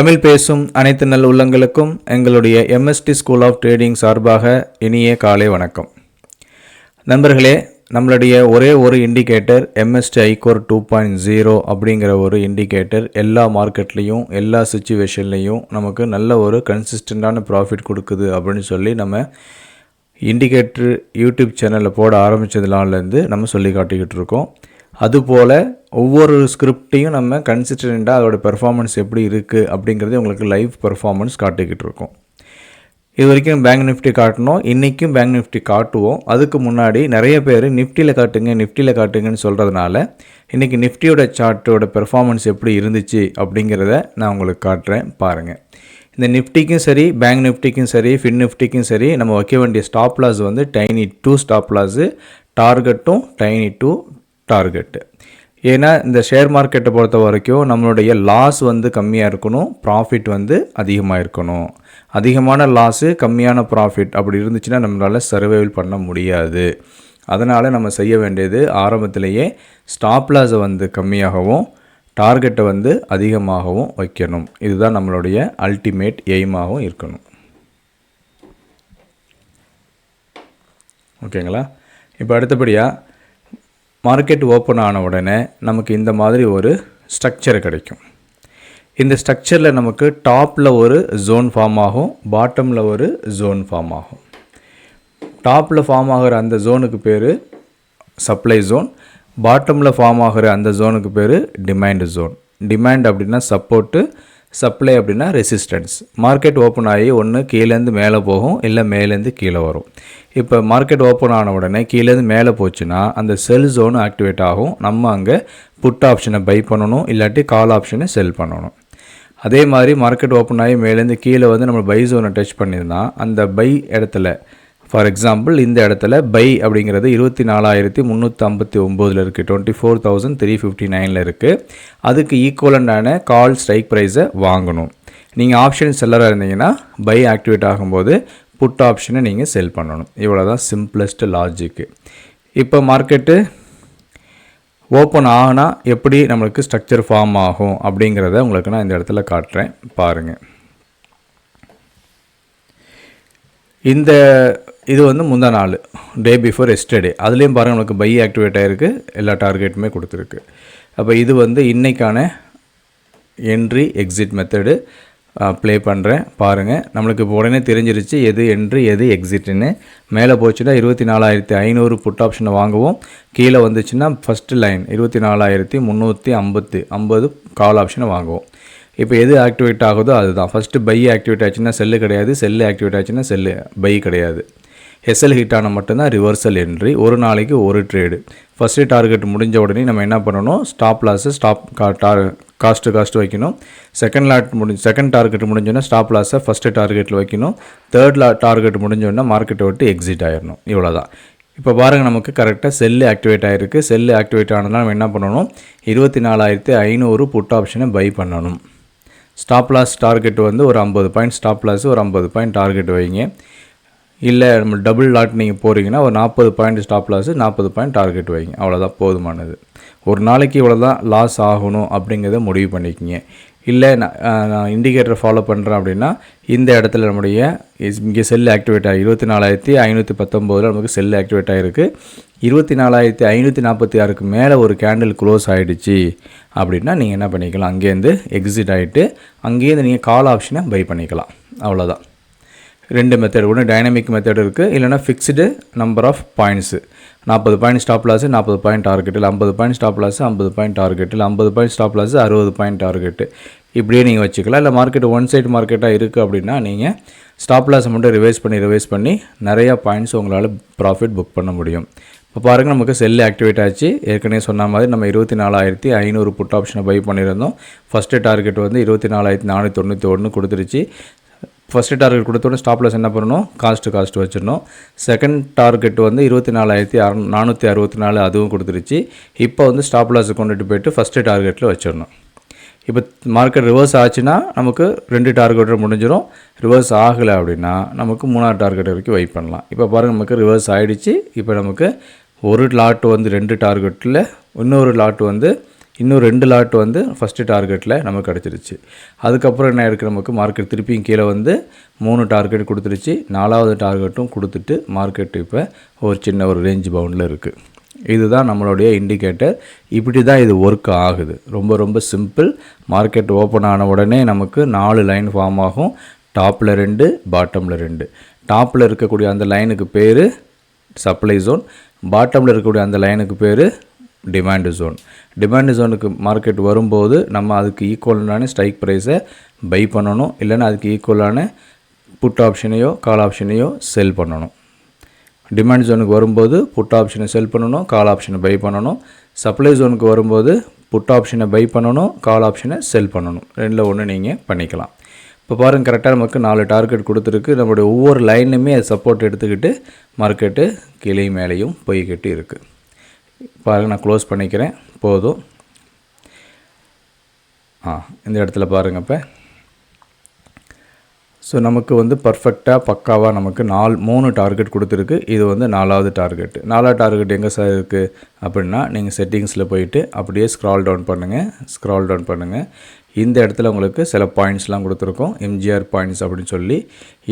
தமிழ் பேசும் அனைத்து நல் உள்ளங்களுக்கும் எங்களுடைய எம்எஸ்டி ஸ்கூல் ஆஃப் ட்ரேடிங் சார்பாக இனிய காலை வணக்கம். நண்பர்களே, நம்மளுடைய ஒரே ஒரு இண்டிகேட்டர் எம்எஸ்டி ஐகோர் 2.0 அப்படிங்கிற ஒரு இண்டிகேட்டர் எல்லா மார்க்கெட்லேயும் எல்லா சுச்சுவேஷன்லேயும் நமக்கு நல்ல ஒரு கன்சிஸ்டண்ட்டான ப்ராஃபிட் கொடுக்குது அப்படின்னு சொல்லி நம்ம இண்டிகேட்டர் யூடியூப் சேனலில் போட ஆரம்பித்ததுலேருந்து நம்ம சொல்லி காட்டிக்கிட்டு இருக்கோம். அதுபோல் ஒவ்வொரு ஸ்கிரிப்டையும் நம்ம கன்சிஸ்டண்ட்டாக அதோட பெர்ஃபார்மன்ஸ் எப்படி இருக்குது அப்படிங்கிறது உங்களுக்கு லைவ் பெர்ஃபார்மன்ஸ் காட்டிக்கிட்டு இருக்கோம். இது வரைக்கும் பேங்க் நிஃப்டி காட்டணும், இன்றைக்கும் பேங்க் நிஃப்டி காட்டுவோம். அதுக்கு முன்னாடி நிறைய பேர் நிஃப்டியில் காட்டுங்கன்னு சொல்கிறதுனால இன்றைக்கி நிஃப்டியோட சார்ட்டோட பெர்ஃபார்மன்ஸ் எப்படி இருந்துச்சு அப்படிங்கிறத நான் உங்களுக்கு காட்டுறேன் பாருங்கள். இந்த நிஃப்டிக்கும் சரி, பேங்க் நிஃப்டிக்கும் சரி, ஃபின் நிஃப்டிக்கும் சரி, நம்ம வைக்க வேண்டிய ஸ்டாப் லாஸ் வந்து டைனி 2 ஸ்டாப் லாஸு, டார்கெட்டும் டைனி 2 டார்கெட்டு. ஏன்னா இந்த ஷேர் மார்க்கெட்டை பொறுத்த வரைக்கும் நம்மளுடைய லாஸ் வந்து கம்மியாக இருக்கணும், ப்ராஃபிட் வந்து அதிகமாக இருக்கணும். அதிகமான லாஸு கம்மியான ப்ராஃபிட் அப்படி இருந்துச்சுன்னா நம்மளால் சர்வைவல் பண்ண முடியாது. அதனால் நம்ம செய்ய வேண்டியது ஆரம்பத்திலேயே ஸ்டாப் லாஸை வந்து கம்மியாகவும் டார்கெட்டை வந்து அதிகமாகவும் வைக்கணும். இதுதான் நம்மளுடைய அல்டிமேட் எய்மாகவும் இருக்கணும். ஓகேங்களா? இப்போ அடுத்தபடியாக மார்க்கெட் ஓப்பன் ஆன உடனே நமக்கு இந்த மாதிரி ஒரு ஸ்ட்ரக்சர் கிடைக்கும். இந்த ஸ்ட்ரக்சரில் நமக்கு டாப்பில் ஒரு ஜோன் ஃபார்ம் ஆகும், பாட்டமில் ஒரு ஜோன் ஃபார்ம் ஆகும். டாப்பில் ஃபார்ம் ஆகிற அந்த ஜோனுக்கு பேர் சப்ளை ஜோன், பாட்டமில் ஃபார்ம் ஆகிற அந்த ஜோனுக்கு பேர் டிமாண்ட் ஜோன். டிமாண்ட் அப்படின்னா சப்போர்ட்டு, சப்ளை அப்படின்னா ரெசிஸ்டன்ஸ். மார்க்கெட் ஓப்பன் ஆகி ஒன்று கீழேருந்து மேலே போகும், இல்லை மேலேருந்து கீழே வரும். இப்போ மார்க்கெட் ஓப்பன் ஆன உடனே கீழேருந்து மேலே போச்சுன்னா அந்த செல் ஜோன் ஆக்டிவேட் ஆகும். நம்ம அங்கே புட் ஆப்ஷனை பை பண்ணணும், இல்லாட்டி கால் ஆப்ஷனை செல் பண்ணணும். அதே மாதிரி மார்க்கெட் ஓப்பன் ஆகி மேலேருந்து கீழே வந்து நம்ம பை ஜோனை டச் பண்ணியிருந்தா அந்த பை இடத்துல, ஃபார் எக்ஸாம்பிள் இந்த இடத்துல பை அப்படிங்கிறது 24,359 இருக்குது, 24,359 இருக்குது. அதுக்கு ஈக்குவலண்டான கால் ஸ்ட்ரைக் ப்ரைஸை வாங்கணும். நீங்கள் ஆப்ஷன் செல்லராக இருந்தீங்கன்னா பை ஆக்டிவேட் ஆகும்போது புட் ஆப்ஷனை நீங்கள் செல் பண்ணணும். இவ்வளோ தான் சிம்பிளஸ்ட் லாஜிக்கு. இப்போ மார்க்கெட்டு ஓப்பன் ஆகினா எப்படி நம்மளுக்கு ஸ்ட்ரக்சர் ஃபார்ம் ஆகும் அப்படிங்கிறத உங்களுக்கு நான் இந்த இடத்துல காட்டுறேன் பாருங்கள். இது வந்து முந்தா நாள், டே பிஃபோர் எஸ்டர்டே. அதுலேயும் பாருங்கள் நம்மளுக்கு பை ஆக்டிவேட் ஆகிருக்கு, எல்லா டார்கெட்டுமே கொடுத்துருக்கு. அப்போ இது வந்து இன்றைக்கான என்ட்ரி எக்ஸிட் மெத்தடு ப்ளே பண்ணுறேன் பாருங்கள். நம்மளுக்கு இப்போ உடனே தெரிஞ்சிருச்சு எது என்ட்ரி எது எக்ஸிட்டுன்னு. மேலே போச்சுன்னா 24,500 புட் ஆப்ஷனை வாங்குவோம், கீழே வந்துச்சுன்னா ஃபஸ்ட்டு லைன் 24,350 கால் ஆப்ஷனை வாங்குவோம். இப்போ எது ஆக்டிவேட் ஆகுதோ அதுதான். ஃபஸ்ட்டு பை ஆக்டிவேட் ஆச்சுன்னா செல்லு கிடையாது, செல்லு ஆக்டிவேட் ஆச்சுன்னா செல்லு பை கிடையாது. எஸ்எல் ஹிட் ஆனால் மட்டும்தான் ரிவர்சல் என்ட்ரி. ஒரு நாளைக்கு ஒரு ட்ரேடு. ஃபஸ்ட்டு டார்கெட் முடிஞ்ச உடனே நம்ம என்ன பண்ணணும், ஸ்டாப் லாஸு காஸ்ட்டு வைக்கணும். செகண்ட் டார்கெட் முடிஞ்சோன்னா ஸ்டாப் லாஸை ஃபஸ்ட்டு டார்கெட்டில் வைக்கணும். தேர்ட் டார்கெட் முடிஞ்சோன்னா மார்க்கெட்டை விட்டு எக்ஸிட் ஆகிடணும். இவ்வளோ தான். இப்போ பாருங்கள், நமக்கு கரெக்டாக செல்லு ஆக்டிவேட் ஆகிருக்கு. செல்லு ஆக்டிவேட் ஆனதுனால நம்ம என்ன பண்ணணும், 24,500 புட் ஆப்ஷனை பை பண்ணணும். ஸ்டாப் லாஸ் டார்கெட் வந்து ஒரு 50 பாயிண்ட் ஸ்டாப் லாஸு, ஒரு 50 பாயிண்ட் டார்கெட் வைங்க. இல்லை நம்ம டபுள் லாட் நீங்கள் போகிறீங்கன்னா ஒரு 40 point stop loss, 40 point target வைங்க. அவ்வளோதான், போதுமானது. ஒரு நாளைக்கு இவ்வளோ தான் லாஸ் ஆகணும் அப்படிங்கிறத முடிவு பண்ணிக்கிங்க. இல்லை நான் இண்டிகேட்டரை ஃபாலோ பண்ணுறேன் அப்படின்னா இந்த இடத்துல நம்முடைய இங்கே செல் ஆக்டிவேட் ஆகி 24,519 நமக்கு செல் ஆக்டிவேட் ஆகிருக்கு. 24,546க்கு மேலே ஒரு கேண்டில் க்ளோஸ் ஆகிடுச்சு அப்படின்னா நீங்கள் என்ன பண்ணிக்கலாம், அங்கேருந்து எக்ஸிட் ஆகிட்டு அங்கேருந்து நீங்கள் கால் ஆப்ஷனை பை பண்ணிக்கலாம். அவ்வளோதான். 2 மெத்தட், ஒன்று டைனமிக் மெத்தட் இருக்குது, இல்லைனா fixed number of points. 40 point stop loss, 40 point டார்கெட்டில், 50 பாயிண்ட் ஸ்டாப் லாஸு, 50 பாயிண்ட் டார்கெட்டில், 50 point stop loss, 60 point target. இப்படியே நீங்கள் வச்சுக்கலாம். இல்லை மார்க்கெட் ஒன் சைட் மார்க்கெட்டாக இருக்குது அப்படின்னா நீங்கள் ஸ்டாப் லாஸை மட்டும் ரிவைஸ் பண்ணி நிறையா பாயிண்ட்ஸ் உங்களால் ப்ராஃபிட் புக் பண்ண முடியும். இப்போ பாருங்கள், நமக்கு செல்லு ஆக்டிவேட் ஆச்சு. ஏற்கனவே சொன்ன மாதிரி நம்ம 24,500 புட் ஆப்ஷனை பை பண்ணியிருந்தோம். ஃபஸ்ட்டு டார்கெட் வந்து 24,491 கொடுத்துருச்சு. ஃபஸ்ட்டு டார்கெட் கொடுத்தோன்னே ஸ்டாப் லாஸ் என்ன பண்ணணும், காஸ்ட் வச்சிடணும். செகண்ட் டார்கெட் வந்து 24,464 அதுவும் கொடுத்துருச்சு. இப்போ வந்து ஸ்டாப் லாஸை கொண்டுட்டு போய்ட்டு ஃபஸ்ட்டு டார்கெட்டில் வச்சிடணும். இப்போ மார்க்கெட் ரிவர்ஸ் ஆச்சுன்னா நமக்கு 2 டார்கெட் முடிஞ்சிடும். ரிவர்ஸ் ஆகலை அப்படின்னா நமக்கு 3ஆவது டார்கெட் வரைக்கும் வெயிட் பண்ணலாம். இப்போ பாருங்கள், நமக்கு ரிவர்ஸ் ஆகிடுச்சு. இப்போ நமக்கு ஒரு லாட் வந்து 2 டார்கெட்டில், இன்னொரு லாட் வந்து இன்னும் 2 லாட் வந்து ஃபஸ்ட்டு டார்கெட்டில் நமக்கு கிடச்சிருச்சு. அதுக்கப்புறம் என்ன இருக்குது, நமக்கு மார்க்கெட் திருப்பியும் கீழே வந்து 3 டார்கெட் கொடுத்துருச்சு. 4வது டார்கெட்டும் கொடுத்துட்டு மார்க்கெட் இப்போ ஒரு சின்ன ஒரு ரேஞ்ச் பவுண்டில் இருக்குது. இதுதான் நம்மளுடைய இண்டிகேட்டர். இப்படி தான் இது ஒர்க் ஆகுது. ரொம்ப ரொம்ப சிம்பிள். மார்க்கெட் ஓப்பன் ஆன உடனே நமக்கு 4 லைன் ஃபார்ம் ஆகும். டாப்பில் 2, பாட்டமில் 2. டாப்பில் இருக்கக்கூடிய அந்த லைனுக்கு பேர் சப்ளை ஜோன், பாட்டமில் இருக்கக்கூடிய அந்த லைனுக்கு பேர் டிமாண்டு ஜோன். டிமாண்டு ஜோனுக்கு மார்க்கெட் வரும்போது நம்ம அதுக்கு ஈக்குவலான ஸ்ட்ரைக் ப்ரைஸை பை பண்ணணும், இல்லைன்னா அதுக்கு ஈக்குவலான புட் ஆப்ஷனையோ கால் ஆப்ஷனையோ செல் பண்ணணும். டிமாண்ட் ஜோனுக்கு வரும்போது புட் ஆப்ஷனை செல் பண்ணணும், கால் ஆப்ஷனை பை பண்ணணும். சப்ளை ஜோனுக்கு வரும்போது புட் ஆப்ஷனை பை பண்ணணும், கால் ஆப்ஷனை செல் பண்ணணும். 2ல் ஒன்று நீங்கள் பண்ணிக்கலாம். இப்போ பாருங்கள், கரெக்டாக நமக்கு 4 டார்கெட் கொடுத்துருக்கு. நம்மளுடைய ஒவ்வொரு லைனுமே அது சப்போர்ட் எடுத்துக்கிட்டு மார்க்கெட்டு கீழே மேலேயும் போய்கிட்டு இருக்குது. பாருங்கள், நான் க்ளோஸ் பண்ணிக்கிறேன். போதும். இந்த இடத்துல பாருங்கள். இப்போ ஸோ நமக்கு வந்து பர்ஃபெக்டாக பக்காவாக நமக்கு 3 டார்கெட் கொடுத்துருக்கு. இது வந்து 4வது டார்கெட். 4வது டார்கெட் எங்கே சார் இருக்குது அப்படின்னா, நீங்கள் செட்டிங்ஸில் போயிட்டு அப்படியே ஸ்க்ரால் டவுன் பண்ணுங்கள். இந்த இடத்துல உங்களுக்கு சில பாயிண்ட்ஸ்லாம் கொடுத்துருக்கோம், எம்ஜிஆர் பாயிண்ட்ஸ் அப்படின்னு சொல்லி.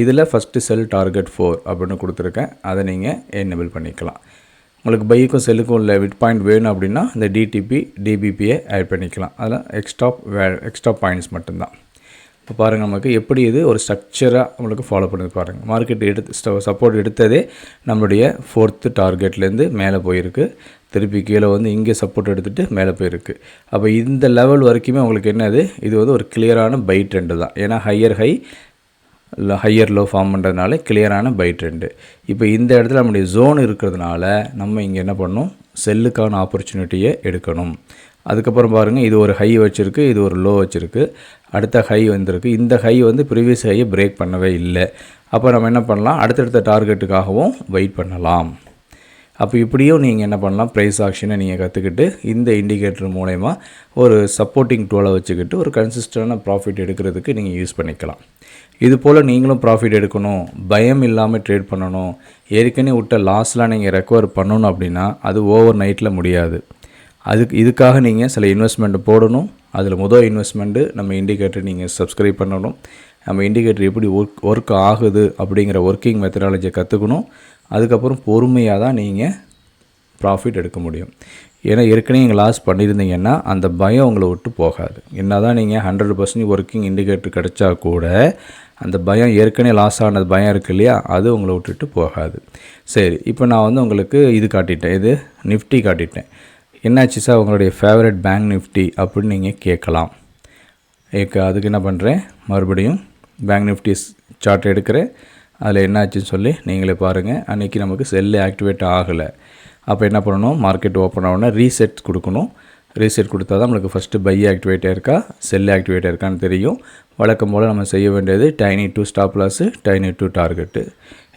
இதில் ஃபஸ்ட்டு செல் டார்கெட் 4 அப்படின்னு கொடுத்துருக்கேன். அதை நீங்கள் எனேபிள் பண்ணிக்கலாம். உங்களுக்கு பைக்கும் செல்லுக்கும் உள்ள விட் பாயிண்ட் வேணும் அப்படின்னா இந்த டிடிபி டிபிபியை ஆட் பண்ணிக்கலாம். அதெல்லாம் எக்ஸ்ட்ரா பாயிண்ட்ஸ் மட்டும்தான். இப்போ பாருங்கள், நமக்கு எப்படி இது ஒரு ஸ்ட்ரக்சராக நம்மளுக்கு ஃபாலோ பண்ணி பாருங்கள். மார்க்கெட் சப்போர்ட் எடுத்ததே நம்மளுடைய 4th டார்கெட்லேருந்து மேலே போயிருக்கு. திருப்பி கீழே வந்து இங்கே சப்போர்ட் எடுத்துகிட்டு மேலே போயிருக்கு. அப்போ இந்த லெவல் வரைக்குமே உங்களுக்கு என்னது, இது வந்து ஒரு கிளியரான பை ட்ரெண்டு தான். ஏன்னா ஹையர் லோ ஃபார்ம் பண்ணுறதுனால கிளியரான பை ட்ரெண்டு. இப்போ இந்த இடத்துல நம்முடைய ஜோன் இருக்கிறதுனால நம்ம இங்கே என்ன பண்ணணும், செல்லுக்கான ஆப்பர்ச்சுனிட்டியை எடுக்கணும். அதுக்கப்புறம் பாருங்கள், இது ஒரு ஹை வச்சுருக்கு, இது ஒரு லோ வச்சுருக்கு, அடுத்த ஹை வந்திருக்கு. இந்த ஹை வந்து ப்ரீவியஸ் ஹையை பிரேக் பண்ணவே இல்லை. அப்போ நம்ம என்ன பண்ணலாம், அடுத்தடுத்த டார்கெட்டுக்காகவும் வெயிட் பண்ணலாம். அப்போ இப்படியும் நீங்கள் என்ன பண்ணலாம், ப்ரைஸ் ஆக்ஷனை நீங்கள் கற்றுக்கிட்டு இந்த இண்டிகேட்டர் மூலயமா ஒரு சப்போர்ட்டிங் டூலை வச்சுக்கிட்டு ஒரு கன்சிஸ்டண்டான ப்ராஃபிட் எடுக்கிறதுக்கு நீங்கள் யூஸ் பண்ணிக்கலாம். இது போல் நீங்களும் ப்ராஃபிட் எடுக்கணும், பயம் இல்லாமல் ட்ரேட் பண்ணணும், ஏற்கனவே விட்ட லாஸ்லாம் நீங்கள் ரெக்கவர் பண்ணணும் அப்படின்னா அது ஓவர் நைட்டில் முடியாது. இதுக்காக நீங்கள் சில இன்வெஸ்ட்மெண்ட் போடணும். அதில் முதல் இன்வெஸ்ட்மெண்ட்டு நம்ம இண்டிகேட்டர் நீங்கள் சப்ஸ்கிரைப் பண்ணணும். நம்ம இண்டிகேட்டர் எப்படி ஒர்க் ஆகுது அப்படிங்கிற ஒர்க்கிங் மெத்தடாலஜியை கற்றுக்கணும். அதுக்கப்புறம் பொறுமையாக தான் நீங்கள் ப்ராஃபிட் எடுக்க முடியும். ஏன்னா ஏற்கனவே நீங்கள் லாஸ் பண்ணியிருந்தீங்கன்னா அந்த பயம் உங்களை விட்டு போகாது. என்ன தான் நீங்கள் 100% ஒர்க்கிங் இண்டிகேட்டர் கிடச்சா கூட அந்த பயம், ஏற்கனவே லாஸ் ஆனது பயம் இருக்குது இல்லையா, அது உங்களை விட்டுட்டு போகாது. சரி, இப்போ நான் வந்து உங்களுக்கு இது காட்டிட்டேன், இது நிஃப்டி காட்டிட்டேன். என்னாச்சு சார் உங்களுடைய ஃபேவரட் பேங்க் நிஃப்டி அப்படின்னு நீங்கள் கேட்கலாம். அதுக்கு என்ன பண்ணுறேன், மறுபடியும் பேங்க் நிஃப்டி சார்ட் எடுக்கிறேன். அதில் என்னாச்சுன்னு சொல்லி நீங்களே பாருங்கள். அன்றைக்கி நமக்கு செல்லு ஆக்டிவேட் ஆகலை. அப்போ என்ன பண்ணணும், மார்க்கெட் ஓப்பன் ஆகணும்னா ரீசெட் கொடுக்கணும். ரீசெட் கொடுத்தா தான் நம்மளுக்கு ஃபஸ்ட்டு பை ஆக்டிவேட் ஆயிருக்கா செல் ஆக்டிவேட் ஆயிருக்கான்னு தெரியும். வழக்கம் போல் நம்ம செய்ய வேண்டியது tiny 2 stop loss, tiny 2 target.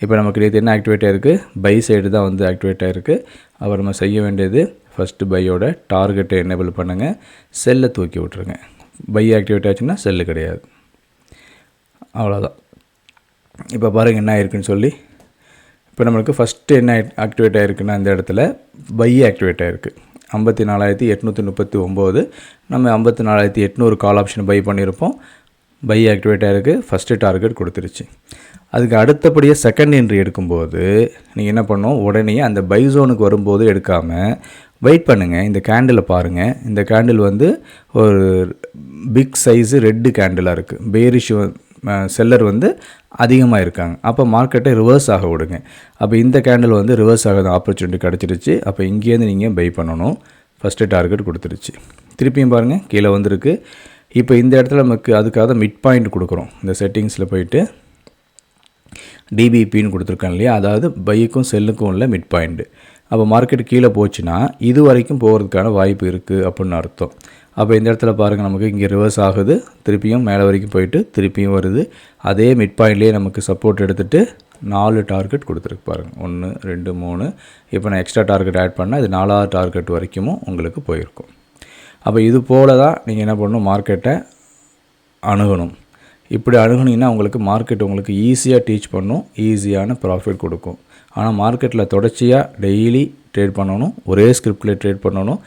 இப்போ நமக்கு இது என்ன ஆக்டிவேட் ஆகிருக்கு, பை சைடு தான் வந்து ஆக்டிவேட் ஆகிருக்கு. அப்போ நம்ம செய்ய வேண்டியது ஃபஸ்ட்டு பையோட டார்கெட்டை எனேபிள் பண்ணுங்கள், செல்லை தூக்கி விட்ருங்க. பை ஆக்டிவேட் ஆச்சுன்னா செல்லு கிடையாது, அவ்வளோதான். இப்போ பாருங்கள் என்ன ஆயிருக்குன்னு சொல்லி. இப்போ நம்மளுக்கு ஃபஸ்ட்டு என்ன ஆக்டிவேட் ஆகிருக்குன்னா இந்த இடத்துல பை ஆக்டிவேட் ஆகிருக்கு. 54,839 நம்ம 54,800 கால் ஆப்ஷன் பை பண்ணியிருப்போம். பை ஆக்டிவேட் ஆகிருக்கு, ஃபஸ்ட்டு டார்கெட் கொடுத்துருச்சு. அதுக்கு அடுத்தபடியாக செகண்ட் என்ட்ரி எடுக்கும்போது நீங்கள் என்ன பண்ணணும், உடனே அந்த பை ஜோனுக்கு வரும்போது எடுக்காமல் வெயிட் பண்ணுங்கள். இந்த கேண்டிலை பாருங்கள். இந்த கேண்டில் வந்து ஒரு பிக் சைஸு ரெட்டு கேண்டிலாக இருக்குது. பேரிஷ் செல்லர் வந்து அதிகமாக இருக்காங்க. அப்போ மார்க்கெட்டை ரிவர்ஸ் ஆக விடுங்க. அப்போ இந்த கேண்டில் வந்து ரிவர்ஸ் ஆகாத ஆப்பர்ச்சுனிட்டி கிடச்சிருச்சு. அப்போ இங்கேருந்து நீங்கள் பை பண்ணணும். ஃபஸ்ட்டு டார்கெட் கொடுத்துருச்சு. திருப்பியும் பாருங்கள் கீழே வந்திருக்கு. இப்போ இந்த இடத்துல நமக்கு அதுக்காக மிட் பாயிண்ட் கொடுக்குறோம். இந்த செட்டிங்ஸில் போயிட்டு டிபிபின்னு கொடுத்துருக்கேன் இல்லையா, அதாவது பைக்கும் செல்லுக்கும் உள்ள மிட் பாயிண்ட்டு. அப்போ மார்க்கெட் கீழே போச்சுன்னா இது வரைக்கும் போகிறதுக்கான வாய்ப்பு இருக்குது அப்படின்னு அர்த்தம். அப்போ இந்த இடத்துல பாருங்கள், நமக்கு இங்கே ரிவர்ஸ் ஆகுது, திருப்பியும் மேலே வரைக்கும் போயிட்டு திருப்பியும் வருது. அதே மிட் பாயிண்ட்லேயே நமக்கு சப்போர்ட் எடுத்துகிட்டு 4 டார்கெட் கொடுத்துருக்கு பாருங்கள். 1 2 3. இப்போ நான் எக்ஸ்ட்ரா டார்கெட் ஆட் பண்ணால் இது 4வது டார்கெட் வரைக்கும் உங்களுக்கு போயிருக்கும். அப்போ இது போல தான் நீங்கள் என்ன பண்ணணும், மார்க்கெட்டை அணுகணும். இப்படி அணுகுனீங்கன்னா உங்களுக்கு மார்க்கெட் உங்களுக்கு ஈஸியாக டீச் பண்ணும், ஈஸியான ப்ராஃபிட் கொடுக்கும். ஆனால் மார்க்கெட்டில் தொடர்ச்சியாக டெய்லி ட்ரேட் பண்ணணும், ஒரே ஸ்கிரிப்டில் ட்ரேட் பண்ணணும்,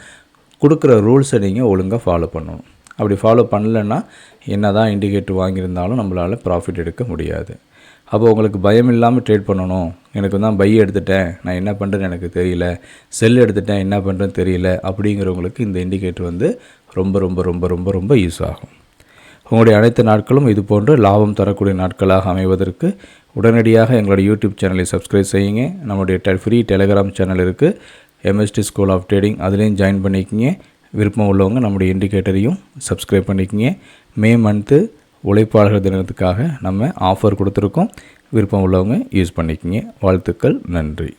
கொடுக்குற ரூல்ஸை நீங்கள் ஒழுங்காக ஃபாலோ பண்ணணும். அப்படி ஃபாலோ பண்ணலைன்னா என்ன தான் இண்டிகேட்டர் வாங்கியிருந்தாலும் நம்மளால் ப்ராஃபிட் எடுக்க முடியாது. அப்போ உங்களுக்கு பயம் இல்லாமல் ட்ரேட் பண்ணணும். எனக்கு தான் பை எடுத்துட்டேன், நான் என்ன பண்ணுறேன்னு எனக்கு தெரியல, செல் எடுத்துட்டேன், என்ன பண்ணுறேன்னு தெரியல அப்படிங்கிறவங்களுக்கு இந்த இண்டிகேட்டர் வந்து ரொம்ப ரொம்ப ரொம்ப ரொம்ப ரொம்ப யூஸ் ஆகும். உங்களுடைய அனைத்து நாட்களும் இது போன்று லாபம் தரக்கூடிய நாட்களாக அமைவதற்கு உடனடியாக எங்களுடைய யூடியூப் சேனலை சப்ஸ்கிரைப் செய்யுங்க. நம்முடைய ஃப்ரீ டெலிகிராம் சேனல் இருக்குது, எம்எஸ்டி ஸ்கூல் ஆஃப் ட்ரேடிங். அதுலேயும் ஜாயின் பண்ணிக்கங்க. விருப்பம் உள்ளவங்க நம்முடைய இண்டிகேட்டரையும் சப்ஸ்கிரைப் பண்ணிக்கங்க. மே மந்த்து உழைப்பாளர்கள் தினத்துக்காக நம்ம ஆஃபர் கொடுத்துருக்கோம். விருப்பம் உள்ளவங்க யூஸ் பண்ணிக்கங்க. வாழ்த்துக்கள். நன்றி.